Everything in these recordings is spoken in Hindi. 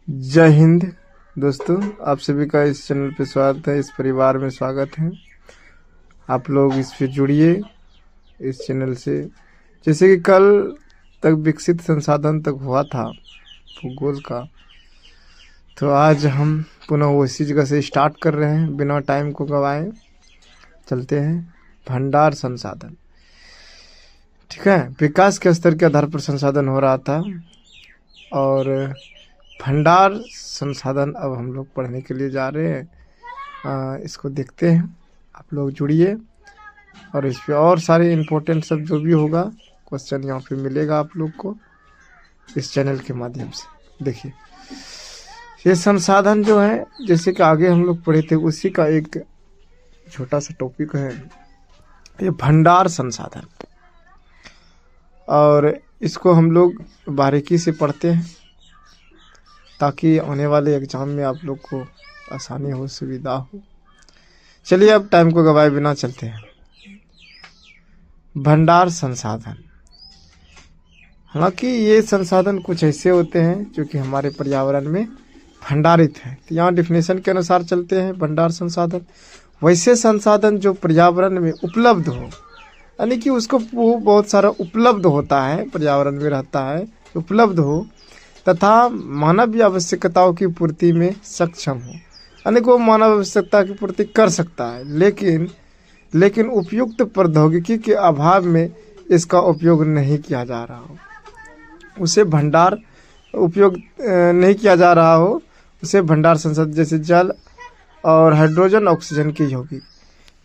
जय हिंद दोस्तों, आप सभी का इस चैनल पे स्वागत है। इस परिवार में स्वागत है। आप लोग इस पे जुड़िए इस चैनल से। जैसे कि कल तक विकसित संसाधन तक हुआ था भूगोल का, तो आज हम पुनः उसी जगह से स्टार्ट कर रहे हैं। बिना टाइम को गवाए चलते हैं। भंडार संसाधन, ठीक है। विकास के स्तर के आधार पर संसाधन हो रहा था और भंडार संसाधन अब हम लोग पढ़ने के लिए जा रहे हैं। इसको देखते हैं। आप लोग जुड़िए और इस पे और सारे इम्पोर्टेंट सब जो भी होगा क्वेश्चन यहाँ पे मिलेगा आप लोग को इस चैनल के माध्यम से। देखिए, ये संसाधन जो है, जैसे कि आगे हम लोग पढ़े थे, उसी का एक छोटा सा टॉपिक है ये भंडार संसाधन। और इसको हम लोग बारीकी से पढ़ते हैं ताकि आने वाले एग्जाम में आप लोग को आसानी हो, सुविधा हो। चलिए अब टाइम को गवाए बिना चलते हैं। भंडार संसाधन, हालांकि ये संसाधन कुछ ऐसे होते हैं जो कि हमारे पर्यावरण में भंडारित है। तो यहाँ डिफिनेशन के अनुसार चलते हैं। भंडार संसाधन वैसे संसाधन जो पर्यावरण में उपलब्ध हो, यानी कि उसको वो बहुत सारा उपलब्ध होता है, पर्यावरण में रहता है, उपलब्ध हो तथा मानवीय आवश्यकताओं की पूर्ति में सक्षम हो, यानी कि वो मानव आवश्यकता की पूर्ति कर सकता है, लेकिन उपयुक्त प्रौद्योगिकी के अभाव में इसका उपयोग नहीं किया जा रहा हो, उसे भंडार उपयोग नहीं किया जा रहा हो, उसे भंडार संसाधन जैसे जल और हाइड्रोजन, ऑक्सीजन की होगी।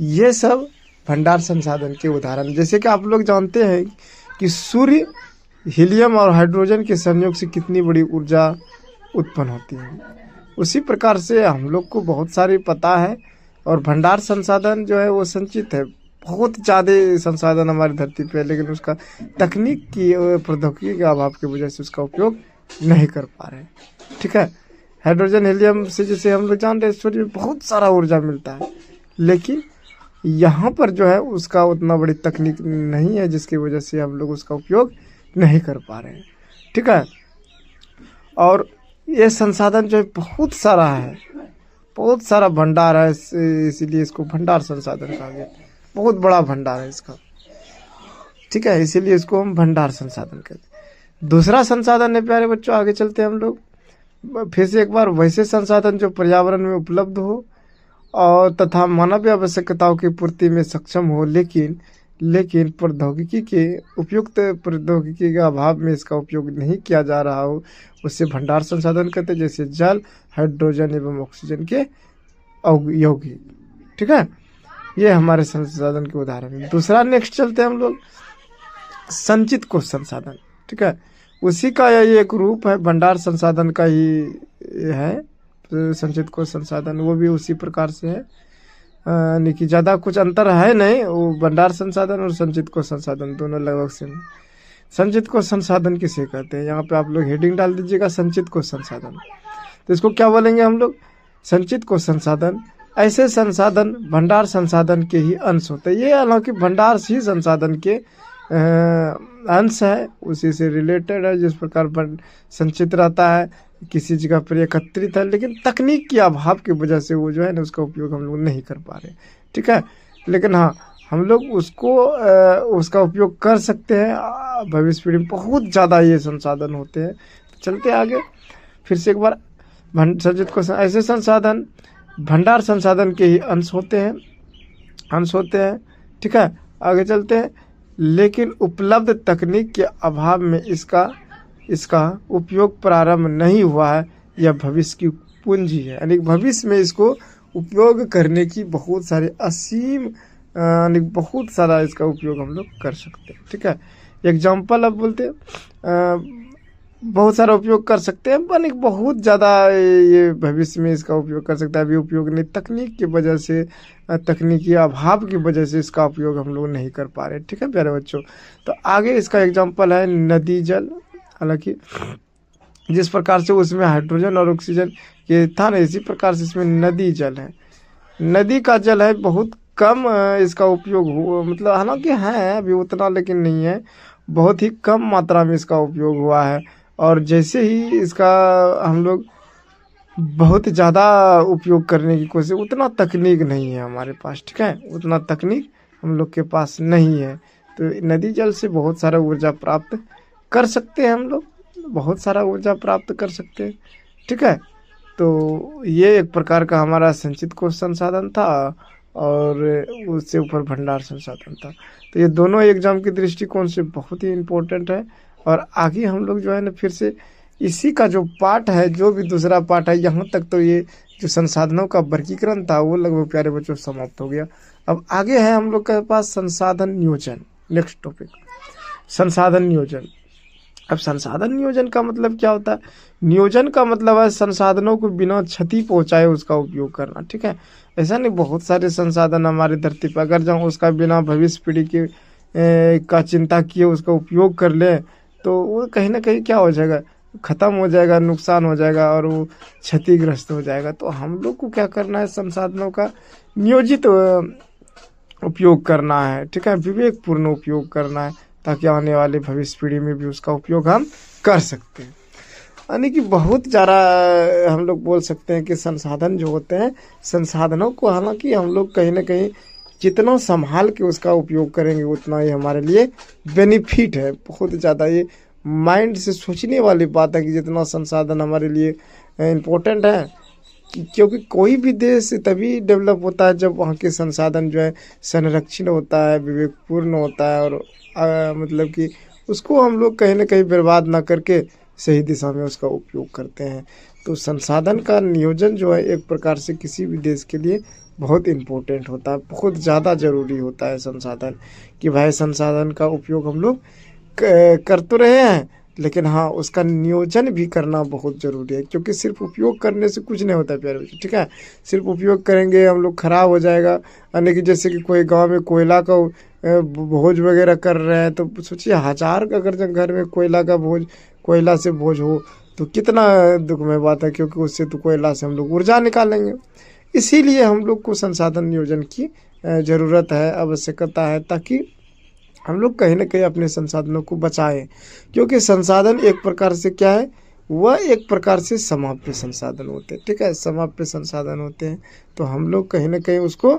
ये सब भंडार संसाधन के उदाहरण। जैसे कि आप लोग जानते हैं कि सूर्य हीलियम और हाइड्रोजन के संयोग से कितनी बड़ी ऊर्जा उत्पन्न होती है, उसी प्रकार से हम लोग को बहुत सारी पता है। और भंडार संसाधन जो है वो संचित है, बहुत ज़्यादा संसाधन हमारी धरती पे है, लेकिन उसका तकनीक की प्रौद्योगिकी के अभाव की वजह से उसका उपयोग नहीं कर पा रहे हैं, ठीक है। हाइड्रोजन हीलियम से जैसे हम लोग जानते हैं सूर्य में बहुत सारा ऊर्जा मिलता है, लेकिन यहाँ पर जो है उसका उतना बड़ी तकनीक नहीं है, जिसकी वजह से हम लोग उसका उपयोग नहीं कर पा रहे हैं, ठीक है। और ये संसाधन जो है बहुत सारा है, बहुत सारा भंडार है, इसीलिए इसको भंडार संसाधन कहा गया। बहुत बड़ा भंडार है इसका, ठीक है, इसीलिए इसको हम भंडार संसाधन कहते हैं। दूसरा संसाधन है प्यारे बच्चों, आगे चलते हैं हम लोग फिर से एक बार। वैसे संसाधन जो पर्यावरण में उपलब्ध हो और तथा मानवीय आवश्यकताओं की पूर्ति में सक्षम हो, लेकिन प्रौद्योगिकी के उपयुक्त प्रौद्योगिकी के अभाव में इसका उपयोग नहीं किया जा रहा हो, उससे भंडार संसाधन कहते हैं, जैसे जल, हाइड्रोजन एवं ऑक्सीजन के यौगिक, ठीक है। ये हमारे संसाधन के उदाहरण है। दूसरा नेक्स्ट चलते हैं हम लोग, संचित कोश संसाधन, ठीक है। उसी का ये एक रूप है, भंडार संसाधन का ही है। तो संचित कोश संसाधन वो भी उसी प्रकार से है, यानी कि ज़्यादा कुछ अंतर है नहीं। वो भंडार संसाधन और संचित कोश संसाधन दोनों लगभग सेम। संचित कोश संसाधन किसे कहते हैं, यहाँ पे आप लोग हेडिंग डाल दीजिएगा, संचित कोश संसाधन। तो इसको क्या बोलेंगे हम लोग, संचित कोश संसाधन ऐसे संसाधन भंडार संसाधन के ही अंश होते हैं। ये हालांकि भंडार ही संसाधन के अंश है, उसी से रिलेटेड है। जिस प्रकार संचित रहता है, किसी जगह पर एकत्रित है, लेकिन तकनीक के अभाव की वजह से वो जो है ना उसका उपयोग हम लोग नहीं कर पा रहे, ठीक है। लेकिन हाँ, हम लोग उसका उपयोग कर सकते हैं। भविष्य पीढ़ी में बहुत ज़्यादा ये संसाधन होते हैं। चलते आगे फिर से एक बार। संचित को ऐसे संसाधन भंडार संसाधन के ही अंश होते हैं, ठीक है। आगे चलते हैं। लेकिन उपलब्ध तकनीक के अभाव में इसका उपयोग प्रारंभ नहीं हुआ है। यह भविष्य की पूंजी है, यानी भविष्य में इसको उपयोग करने की बहुत सारे असीम, यानी बहुत सारा इसका उपयोग हम लोग कर सकते हैं, ठीक है। एग्जाम्पल अब बोलते हैं, बहुत सारा उपयोग कर सकते हैं, यानी बहुत ज़्यादा ये भविष्य में इसका उपयोग कर सकता है। अभी उपयोग नहीं, तकनीक की वजह से, तकनीकी अभाव की वजह से इसका उपयोग हम लोग नहीं कर पा रहे, ठीक है प्यारे बच्चों। तो आगे इसका एग्जाम्पल है नदी जल। हालांकि जिस प्रकार से उसमें हाइड्रोजन और ऑक्सीजन ये था ना, इसी प्रकार से इसमें नदी जल है। नदी का जल है, बहुत कम इसका उपयोग हो, मतलब हालांकि है अभी उतना, लेकिन नहीं है, बहुत ही कम मात्रा में इसका उपयोग हुआ है। और जैसे ही इसका हम लोग बहुत ज़्यादा उपयोग करने की कोशिश, उतना तकनीक नहीं है हमारे पास, ठीक है, उतना तकनीक हम लोग के पास नहीं है। तो नदी जल से बहुत सारा ऊर्जा प्राप्त कर सकते हैं हम लोग, बहुत सारा ऊर्जा प्राप्त कर सकते हैं, ठीक है। तो ये एक प्रकार का हमारा संचित कोष संसाधन था और उससे ऊपर भंडार संसाधन था। तो ये दोनों एग्जाम के दृष्टिकोण से बहुत ही इम्पोर्टेंट है। और आगे हम लोग जो है ना फिर से इसी का जो पार्ट है, जो भी दूसरा पार्ट है, यहाँ तक तो ये जो संसाधनों का वर्गीकरण था वो लगभग प्यारे बच्चों समाप्त हो गया। अब आगे है हम लोग के पास संसाधन नियोजन। नेक्स्ट टॉपिक संसाधन नियोजन। अब संसाधन नियोजन का मतलब क्या होता है? नियोजन का मतलब है संसाधनों को बिना क्षति पहुंचाए उसका उपयोग करना, ठीक है। ऐसा नहीं, बहुत सारे संसाधन हमारे धरती पर अगर जहाँ उसका बिना भविष्य पीढ़ी के का चिंता किए उसका उपयोग कर ले तो वो कहीं ना कहीं क्या हो जाएगा, खत्म हो जाएगा, नुकसान हो जाएगा और वो क्षतिग्रस्त हो जाएगा। तो हम लोग को क्या करना है, संसाधनों का नियोजित उपयोग करना है, ठीक है, विवेकपूर्ण उपयोग करना है, ताकि आने वाले भविष्य पीढ़ी में भी उसका उपयोग हम कर सकते हैं। यानी कि बहुत ज़्यादा हम लोग बोल सकते हैं कि संसाधन जो होते हैं, संसाधनों को हालांकि हम लोग कहीं ना कहीं जितना संभाल के उसका उपयोग करेंगे उतना ही हमारे लिए बेनिफिट है। बहुत ज़्यादा ये माइंड से सोचने वाली बात है कि जितना संसाधन हमारे लिए इम्पोर्टेंट है, क्योंकि कोई भी देश तभी डेवलप होता है जब वहाँ के संसाधन जो है संरक्षित होता है, विवेकपूर्ण होता है और मतलब कि उसको हम लोग कहीं ना कहीं बर्बाद ना करके सही दिशा में उसका उपयोग करते हैं। तो संसाधन का नियोजन जो है एक प्रकार से किसी भी देश के लिए बहुत इम्पोर्टेंट होता है, बहुत ज़्यादा ज़रूरी होता है संसाधन, कि भाई संसाधन का उपयोग हम लोग कर तो रहे हैं, लेकिन हाँ उसका नियोजन भी करना बहुत ज़रूरी है। क्योंकि सिर्फ उपयोग करने से कुछ नहीं होता है प्यारे बच्चों, ठीक है। सिर्फ उपयोग करेंगे हम लोग, ख़राब हो जाएगा। यानी कि जैसे कि कोई गांव में कोयला का भोज वगैरह कर रहे हैं, तो सोचिए हजार अगर जब घर में कोयला का भोज, कोयला से भोज हो तो कितना दुखमय बात है, क्योंकि उससे तो कोयला से हम लोग ऊर्जा निकालेंगे। इसीलिए हम लोग को संसाधन नियोजन की ज़रूरत है, आवश्यकता है, ताकि हम लोग कहीं ना कहीं अपने संसाधनों को बचाएं। क्योंकि संसाधन एक प्रकार से क्या है, वह एक प्रकार से समाप्य संसाधन होते हैं, ठीक है, समाप्य संसाधन होते हैं। तो हम लोग कहीं ना कहीं उसको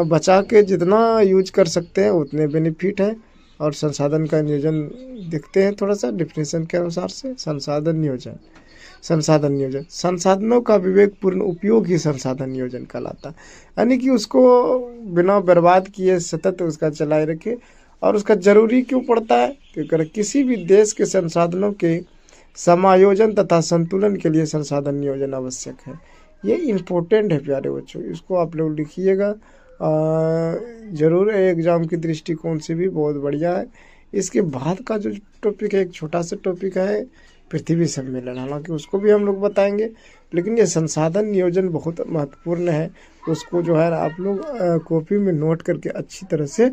बचा के जितना यूज कर सकते हैं उतने बेनिफिट है। और संसाधन का नियोजन देखते हैं थोड़ा सा डिफिनेशन के अनुसार से। संसाधन नियोजन, संसाधन नियोजन, संसाधनों का विवेकपूर्ण उपयोग ही संसाधन नियोजन कहलाता है। यानी कि उसको बिना बर्बाद किए सतत उसका चलाए रखे। और उसका जरूरी क्यों पड़ता है, क्योंकि किसी भी देश के संसाधनों के समायोजन तथा संतुलन के लिए संसाधन नियोजन आवश्यक है। ये इम्पोर्टेंट है प्यारे बच्चों, इसको आप लोग लिखिएगा ज़रूर, एग्ज़ाम की दृष्टिकोण से भी बहुत बढ़िया है। इसके बाद का जो टॉपिक है, एक छोटा सा टॉपिक है पृथ्वी सम्मेलन, हालांकि उसको भी हम लोग बताएंगे, लेकिन ये संसाधन नियोजन बहुत महत्वपूर्ण है। उसको जो है आप लोग कॉपी में नोट करके अच्छी तरह से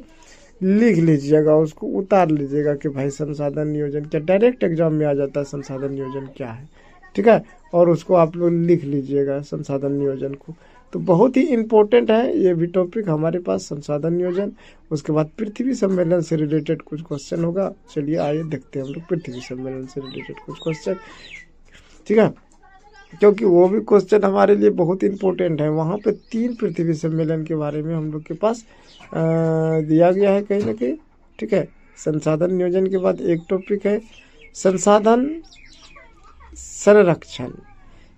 लिख लीजिएगा, उसको उतार लीजिएगा कि भाई संसाधन नियोजन क्या, डायरेक्ट एग्जाम में आ जाता है संसाधन नियोजन क्या है, ठीक है। और उसको आप लोग लिख लीजिएगा संसाधन नियोजन को। तो बहुत ही इम्पोर्टेंट है ये भी टॉपिक हमारे पास, संसाधन नियोजन। उसके बाद पृथ्वी सम्मेलन से रिलेटेड कुछ क्वेश्चन होगा। चलिए आइए देखते हैं हम लोग पृथ्वी सम्मेलन से रिलेटेड कुछ क्वेश्चन, ठीक है, क्योंकि वो भी क्वेश्चन हमारे लिए बहुत इंपॉर्टेंट है। वहाँ पे 3 पृथ्वी सम्मेलन के बारे में हम लोग के पास दिया गया है कहीं ना कहीं, ठीक है। संसाधन नियोजन के बाद एक टॉपिक है संसाधन संरक्षण।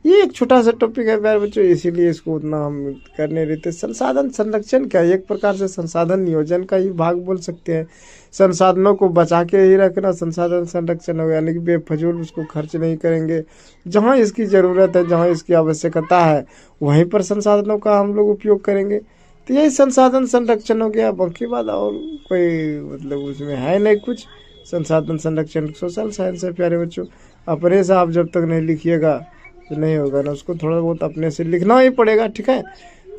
ये एक छोटा सा टॉपिक है प्यारे बच्चों, इसीलिए इसको उतना हम करने रहते। संसाधन संरक्षण क्या है, एक प्रकार से संसाधन नियोजन का ही भाग बोल सकते हैं। संसाधनों को बचा के ही रखना संसाधन संरक्षण हो गया, यानी कि बेफजूल उसको खर्च नहीं करेंगे। जहाँ इसकी ज़रूरत है, जहाँ इसकी आवश्यकता है, वहीं पर संसाधनों का हम लोग उपयोग करेंगे। तो यही संसाधन संरक्षण हो गया। बाकी बात और कोई मतलब उसमें है नहीं कुछ। संसाधन संरक्षण सोशल साइंस है प्यारे बच्चों, अपने से आप जब तक नहीं लिखिएगा तो नहीं होगा ना, उसको थोड़ा बहुत अपने से लिखना ही पड़ेगा, ठीक है।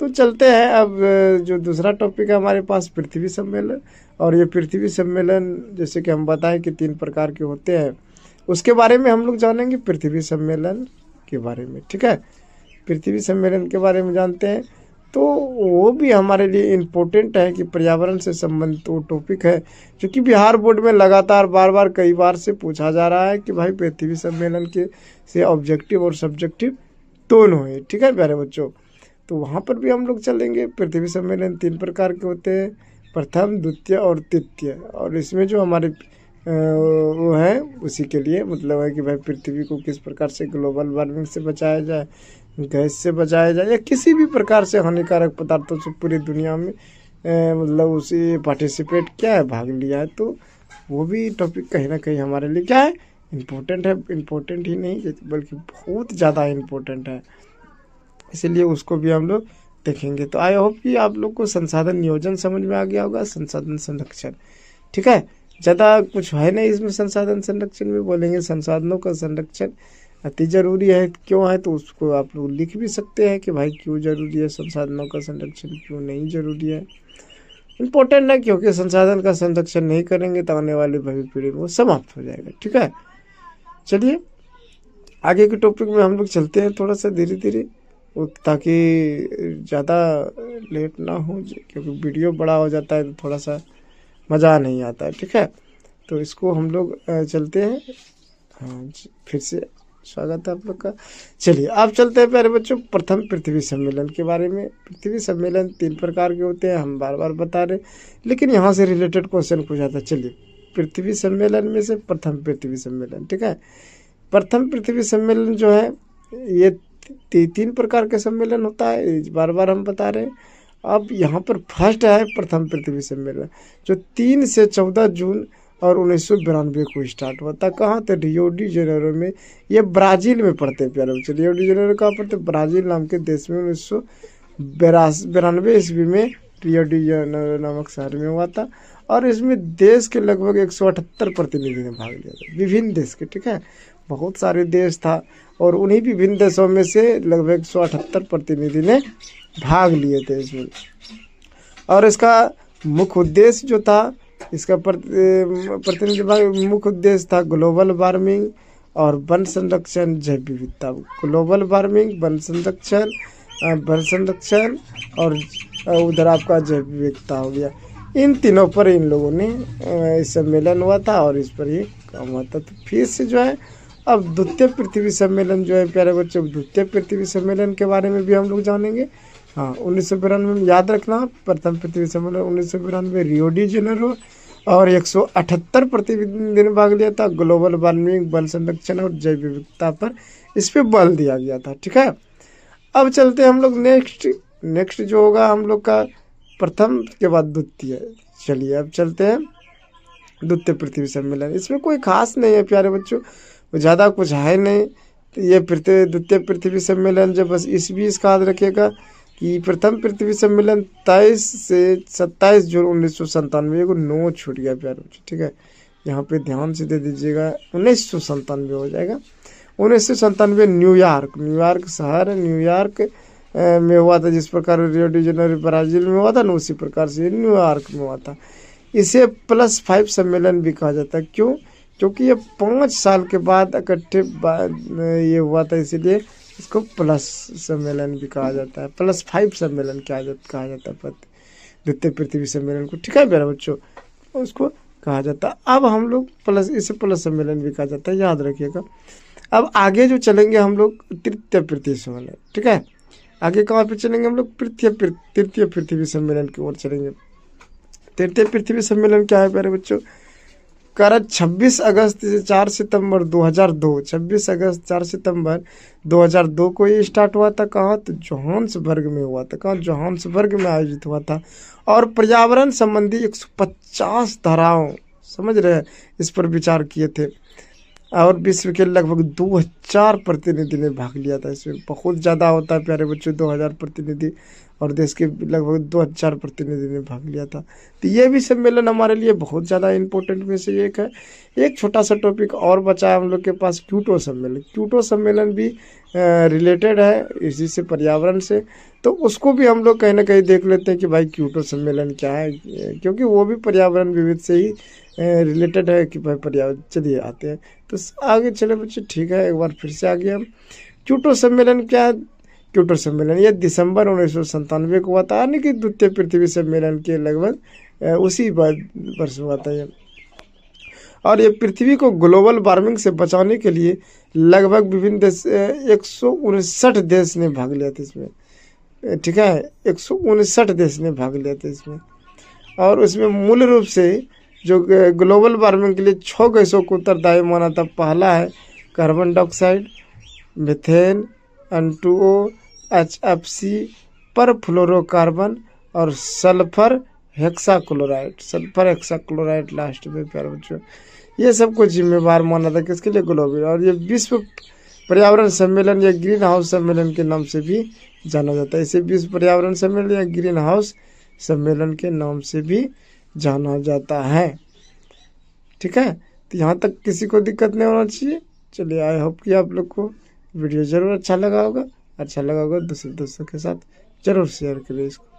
तो चलते हैं अब जो दूसरा टॉपिक है हमारे पास, पृथ्वी सम्मेलन। और ये पृथ्वी सम्मेलन जैसे कि हम बताएं कि 3 प्रकार के होते हैं, उसके बारे में हम लोग जानेंगे पृथ्वी सम्मेलन के बारे में, ठीक है। पृथ्वी सम्मेलन के बारे में जानते हैं, तो वो भी हमारे लिए इम्पोर्टेंट है कि पर्यावरण से संबंधित वो टॉपिक है, क्योंकि बिहार बोर्ड में लगातार बार बार कई बार से पूछा जा रहा है कि भाई पृथ्वी सम्मेलन के से ऑब्जेक्टिव और सब्जेक्टिव दोनों है। ठीक है प्यारे बच्चों, तो वहाँ पर भी हम लोग चलेंगे। पृथ्वी सम्मेलन 3 प्रकार के होते हैं, प्रथम, द्वितीय और तृतीय। और इसमें जो हमारे वो है उसी के लिए मतलब है कि भाई पृथ्वी को किस प्रकार से ग्लोबल वार्मिंग से बचाया जाए, गैस से बचाया जाए, या किसी भी प्रकार से हानिकारक पदार्थों से पूरी दुनिया में मतलब उसी पार्टिसिपेट किया है, भाग लिया है। तो वो भी टॉपिक कहीं ना कहीं हमारे लिए क्या है, इम्पोर्टेंट है। इम्पोर्टेंट ही नहीं बल्कि बहुत ज़्यादा इम्पोर्टेंट है, इसीलिए उसको भी हम लोग देखेंगे। तो आई होप कि आप लोग को संसाधन नियोजन समझ में आ गया होगा, संसाधन संरक्षण। ठीक है, ज़्यादा कुछ है नहीं इसमें। संसाधन संरक्षण में बोलेंगे संसाधनों का संरक्षण अति जरूरी है, क्यों है, तो उसको आप लोग लिख भी सकते हैं कि भाई क्यों जरूरी है संसाधनों का संरक्षण, क्यों नहीं जरूरी है। इम्पोर्टेंट है क्योंकि संसाधन का संरक्षण नहीं करेंगे तो आने वाली भावी पीढ़ी में वो समाप्त हो जाएगा। ठीक है, चलिए आगे के टॉपिक में हम लोग चलते हैं थोड़ा सा धीरे धीरे, ताकि ज़्यादा लेट ना हो, क्योंकि वीडियो बड़ा हो जाता है तो थोड़ा सा मज़ा नहीं आता है। ठीक है, तो इसको हम लोग चलते हैं। हाँ, फिर से स्वागत है आप लोग का। चलिए आप चलते हैं प्यारे बच्चों प्रथम पृथ्वी सम्मेलन के बारे में। पृथ्वी सम्मेलन 3 प्रकार के होते हैं, हम बार बार बता रहे, लेकिन यहाँ से रिलेटेड क्वेश्चन पूछा जाता है। चलिए पृथ्वी सम्मेलन में से प्रथम पृथ्वी सम्मेलन। ठीक है, प्रथम पृथ्वी सम्मेलन जो है ये 3 प्रकार के सम्मेलन होता है, बार बार हम बता रहे हैं। अब यहाँ पर फर्स्ट है प्रथम पृथ्वी सम्मेलन, जो 3 से 14 जून और 1992 को स्टार्ट हुआ था। कहाँ, तो रियो डी जेनेरो में। ये ब्राज़ील में पड़ते हैं प्यारे बच्चे। रियो डी जेनेरो कहाँ पड़ते हैं, ब्राज़ील नाम के देश में 1992 ईस्वी में रियो डी जेनेरो नामक शहर में हुआ था। और इसमें देश के लगभग 178 प्रतिनिधि ने भाग लिया था, विभिन्न देश के। ठीक है, बहुत सारे देश था और उन्हीं विभिन्न देशों में से लगभग 178 प्रतिनिधि ने भाग लिए थे इसमें। और इसका मुख्य उद्देश्य जो था, इसका प्रतिनिधि मुख्य उद्देश्य था ग्लोबल वार्मिंग और वन संरक्षण, जैव विविधता। ग्लोबल वार्मिंग, वन संरक्षण और उधर आपका जैव विविधता हो गया। इन तीनों पर इन लोगों ने इस सम्मेलन हुआ था और इस पर ये काम हुआ था। तो फिर से जो है अब द्वितीय पृथ्वी सम्मेलन जो है प्यारे बच्चों, द्वितीय पृथ्वी सम्मेलन के बारे में भी हम लोग जानेंगे। हाँ, 1992 में याद रखना, प्रथम पृथ्वी सम्मेलन 1992 रियो डी जेनेरो, और 178 प्रतिनिधि ने भाग लिया था। ग्लोबल वार्मिंग, वन संरक्षण और जैव विविधता पर इस पे बल दिया गया था। ठीक है, अब चलते हैं हम लोग नेक्स्ट जो होगा हम लोग का प्रथम के बाद द्वितीय। चलिए अब चलते हैं द्वितीय पृथ्वी सम्मेलन। इसमें कोई खास नहीं है प्यारे बच्चों, ज़्यादा कुछ है नहीं। तो ये द्वितीय पृथ्वी सम्मेलन जो बस ईस्वी इसका याद रखिएगा कि प्रथम पृथ्वी सम्मेलन 23 से 27 जून 1997 को 9 छूट गया प्यारे बच्चों। ठीक है, यहाँ पे ध्यान से दे दीजिएगा, 1997 हो जाएगा। 1997 न्यूयॉर्क शहर न्यूयॉर्क में हुआ था। जिस प्रकार रियो डी जेनेरो ब्राज़ील में हुआ था ना, उसी प्रकार से न्यूयॉर्क में हुआ था। इसे +5 सम्मेलन भी कहा जाता है। क्यों, क्योंकि ये 5 साल के बाद इकट्ठे ये हुआ था, इसीलिए इसको प्लस सम्मेलन भी कहा जाता है। +5 सम्मेलन कहा जाता है द्वितीय पृथ्वी सम्मेलन को। ठीक है मेरे बच्चों, उसको कहा जाता है। अब हम लोग इसे प्लस सम्मेलन भी कहा जाता है, याद रखिएगा। अब आगे जो चलेंगे हम लोग तृतीय पृथ्वी सम्मेलन। ठीक है, आगे कहाँ पे चलेंगे हम लोग, तृतीय पृथ्वी सम्मेलन की ओर चलेंगे। तृतीय पृथ्वी सम्मेलन क्या है प्यारे बच्चों, 26 अगस्त से 4 सितंबर 2002, 26 अगस्त 4 सितंबर 2002 को ये स्टार्ट हुआ था। कहाँ, तो जोहान्सबर्ग में हुआ था। कहाँ, जोहान्सबर्ग में आयोजित हुआ था। और पर्यावरण संबंधी 150 धाराओं, समझ रहे हैं, इस पर विचार किए थे। और विश्व के लगभग 2000 प्रतिनिधि ने भाग लिया था। इसमें बहुत ज़्यादा होता है प्यारे बच्चों, 2000 प्रतिनिधि, और देश के लगभग 2000 प्रतिनिधि ने भाग लिया था। तो ये भी सम्मेलन हमारे लिए बहुत ज़्यादा इम्पोर्टेंट में से एक है। एक छोटा सा टॉपिक और बचा है हम लोग के पास, क्योटो सम्मेलन। क्योटो सम्मेलन भी रिलेटेड है इसी से, पर्यावरण से। तो उसको भी हम लोग कहीं ना कहीं देख लेते हैं कि भाई क्योटो सम्मेलन क्या है, क्योंकि वो भी पर्यावरण विविध से ही रिलेटेड है कि भाई पर्यावरण। चलिए आते हैं तो आगे चले बच्चे। ठीक है, एक बार फिर से आ गया हम। क्योटो सम्मेलन क्या है, क्योटो सम्मेलन ये दिसंबर 1997 को हुआ था, यानी कि द्वितीय पृथ्वी सम्मेलन के लगभग उसी वर्ष हुआ था ये। और ये पृथ्वी को ग्लोबल वार्मिंग से बचाने के लिए लगभग विभिन्न देश 159 देश ने भाग लिया था इसमें, ठीक है, 159 देश ने भाग लिया था इसमें। और उसमें मूल रूप से जो ग्लोबल वार्मिंग के लिए 6 गैसों को उत्तरदायी माना था। पहला है carbon dioxide, methane, N2O, HFC, perfluorocarbon और सल्फर हेक्साक्लोराइड लास्ट में प्यारे बच्चों, ये सब को जिम्मेवार माना था किसके लिए, ग्लोबल। और ये विश्व पर्यावरण सम्मेलन या ग्रीन हाउस सम्मेलन के नाम से भी जाना जाता है। इसे विश्व पर्यावरण सम्मेलन या ग्रीन हाउस सम्मेलन के नाम से भी जाना जाता है। ठीक है, तो यहाँ तक किसी को दिक्कत नहीं होना चाहिए। चलिए, आई होप कि आप लोग को वीडियो ज़रूर अच्छा लगा होगा। दूसरे दोस्तों के साथ ज़रूर शेयर करिए इसको।